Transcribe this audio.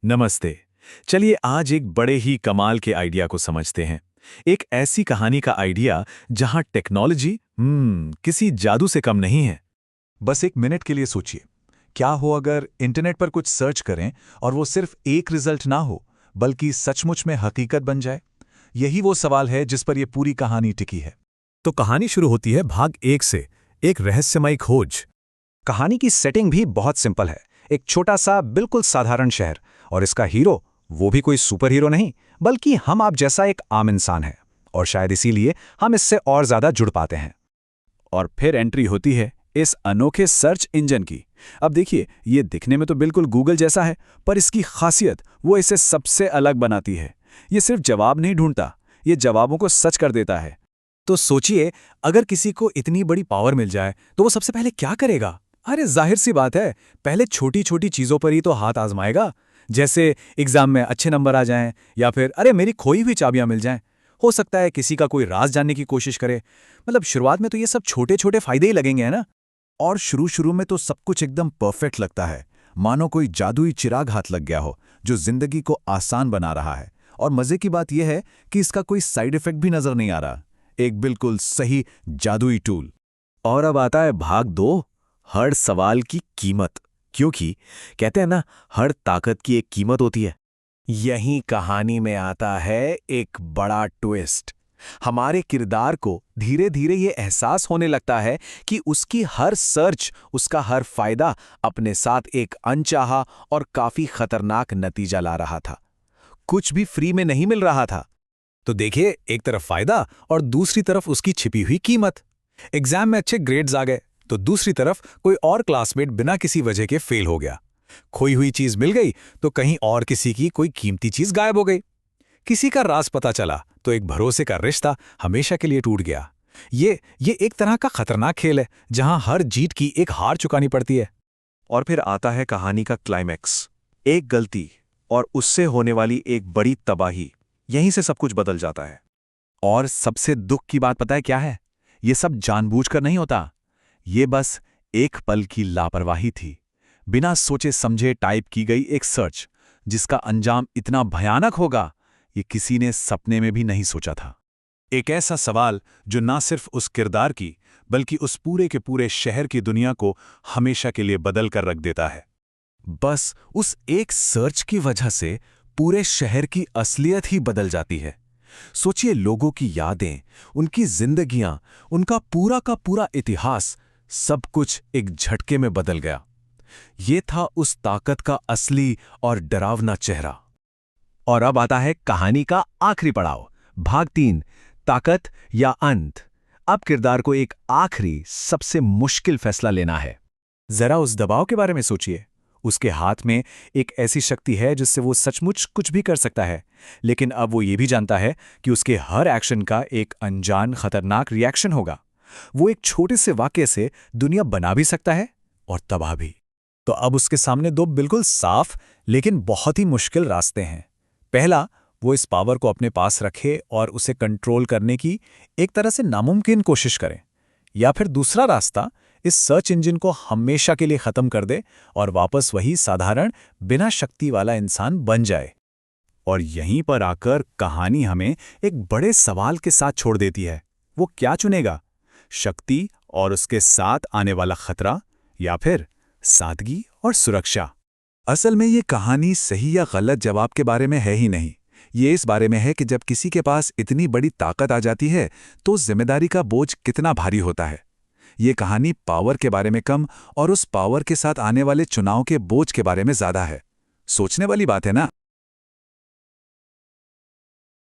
नमस्ते। चलिए आज एक बड़े ही कमाल के आइडिया को समझते हैं। एक ऐसी कहानी का आइडिया जहां टेक्नोलॉजी किसी जादू से कम नहीं है। बस एक मिनट के लिए सोचिए, क्या हो अगर इंटरनेट पर कुछ सर्च करें और वो सिर्फ एक रिजल्ट ना हो, बल्कि सचमुच में हकीकत बन जाए? यही वो सवाल है जिस पर यह पूरी कहानी टिकी है। तो कहानी शुरू होती है भाग 1 से, एक रहस्यमयी खोज। कहानी की सेटिंग भी बहुत सिंपल है। एक छोटा सा बिल्कुल साधारण शहर, और इसका हीरो वो भी कोई सुपर हीरो नहीं, बल्कि हम आप जैसा एक आम इंसान है। और शायद इसीलिए हम इससे और ज्यादा जुड़ पाते हैं। और फिर एंट्री होती है इस अनोखे सर्च इंजन की। अब देखिए, ये दिखने में तो बिल्कुल गूगल जैसा है, पर इसकी खासियत वो इसे सबसे अलग बनाती है। ये सिर्फ जवाब नहीं ढूंढता, ये जवाबों को सच कर देता है। तो सोचिए, अगर किसी को इतनी बड़ी पावर मिल जाए तो वो सबसे पहले क्या करेगा? अरे जाहिर सी बात है, पहले छोटी छोटी चीजों पर ही तो हाथ आजमाएगा। जैसे एग्जाम में अच्छे नंबर आ जाएं, या फिर अरे मेरी खोई हुई चाबियां मिल जाएं। हो सकता है किसी का कोई राज जानने की कोशिश करे। मतलब शुरुआत में तो ये सब छोटे छोटे फायदे ही लगेंगे, है ना? और शुरू शुरू में तो सब कुछ एकदम परफेक्ट लगता है, मानो कोई जादुई चिराग हाथ लग गया हो जो जिंदगी को आसान बना रहा है। और मजे की बात यह है कि इसका कोई साइड इफेक्ट भी नजर नहीं आ रहा। एक बिल्कुल सही जादुई टूल। और अब आता है भाग 2, हर सवाल की कीमत। क्योंकि कहते हैं ना, हर ताकत की एक कीमत होती है। यही कहानी में आता है एक बड़ा ट्विस्ट। हमारे किरदार को धीरे धीरे ये एहसास होने लगता है कि उसकी हर सर्च, उसका हर फायदा अपने साथ एक अनचाहा और काफी खतरनाक नतीजा ला रहा था। कुछ भी फ्री में नहीं मिल रहा था। तो देखिए, एक तरफ फायदा और दूसरी तरफ उसकी छिपी हुई कीमत। एग्जाम में अच्छे ग्रेड्स आ गए, तो दूसरी तरफ कोई और क्लासमेट बिना किसी वजह के फेल हो गया। खोई हुई चीज मिल गई तो कहीं और किसी की कोई कीमती चीज गायब हो गई। किसी का राज पता चला तो एक भरोसे का रिश्ता हमेशा के लिए टूट गया। ये एक तरह का खतरनाक खेल है, जहां हर जीत की एक हार चुकानी पड़ती है। और फिर आता है कहानी का क्लाइमैक्स। एक गलती और उससे होने वाली एक बड़ी तबाही, यहीं से सब कुछ बदल जाता है। और सबसे दुख की बात पता है क्या है? ये सब जानबूझकर नहीं होता। ये बस एक पल की लापरवाही थी। बिना सोचे समझे टाइप की गई एक सर्च, जिसका अंजाम इतना भयानक होगा, ये किसी ने सपने में भी नहीं सोचा था। एक ऐसा सवाल जो ना सिर्फ उस किरदार की, बल्कि उस पूरे के पूरे शहर की दुनिया को हमेशा के लिए बदल कर रख देता है। बस उस एक सर्च की वजह से पूरे शहर की असलियत ही बदल जाती है। सोचिए, लोगों की यादें, उनकी जिंदगियां, उनका पूरा का पूरा इतिहास, सब कुछ एक झटके में बदल गया। ये था उस ताकत का असली और डरावना चेहरा। और अब आता है कहानी का आखिरी पड़ाव, भाग 3, ताकत या अंत। अब किरदार को एक आखिरी सबसे मुश्किल फैसला लेना है। जरा उस दबाव के बारे में सोचिए। उसके हाथ में एक ऐसी शक्ति है जिससे वो सचमुच कुछ भी कर सकता है, लेकिन अब वो ये भी जानता है कि उसके हर एक्शन का एक अनजान खतरनाक रिएक्शन होगा। वो एक छोटे से वाक्य से दुनिया बना भी सकता है और तबाह भी। तो अब उसके सामने दो बिल्कुल साफ लेकिन बहुत ही मुश्किल रास्ते हैं। पहला, वो इस पावर को अपने पास रखे और उसे कंट्रोल करने की एक तरह से नामुमकिन कोशिश करे। या फिर दूसरा रास्ता, इस सर्च इंजन को हमेशा के लिए खत्म कर दे और वापस वही साधारण बिना शक्ति वाला इंसान बन जाए। और यहीं पर आकर कहानी हमें एक बड़े सवाल के साथ छोड़ देती है। वो क्या चुनेगा? शक्ति और उसके साथ आने वाला खतरा, या फिर सादगी और सुरक्षा? असल में ये कहानी सही या गलत जवाब के बारे में है ही नहीं। ये इस बारे में है कि जब किसी के पास इतनी बड़ी ताकत आ जाती है तो जिम्मेदारी का बोझ कितना भारी होता है। ये कहानी पावर के बारे में कम और उस पावर के साथ आने वाले चुनाव के बोझ के बारे में ज्यादा है। सोचने वाली बात है ना?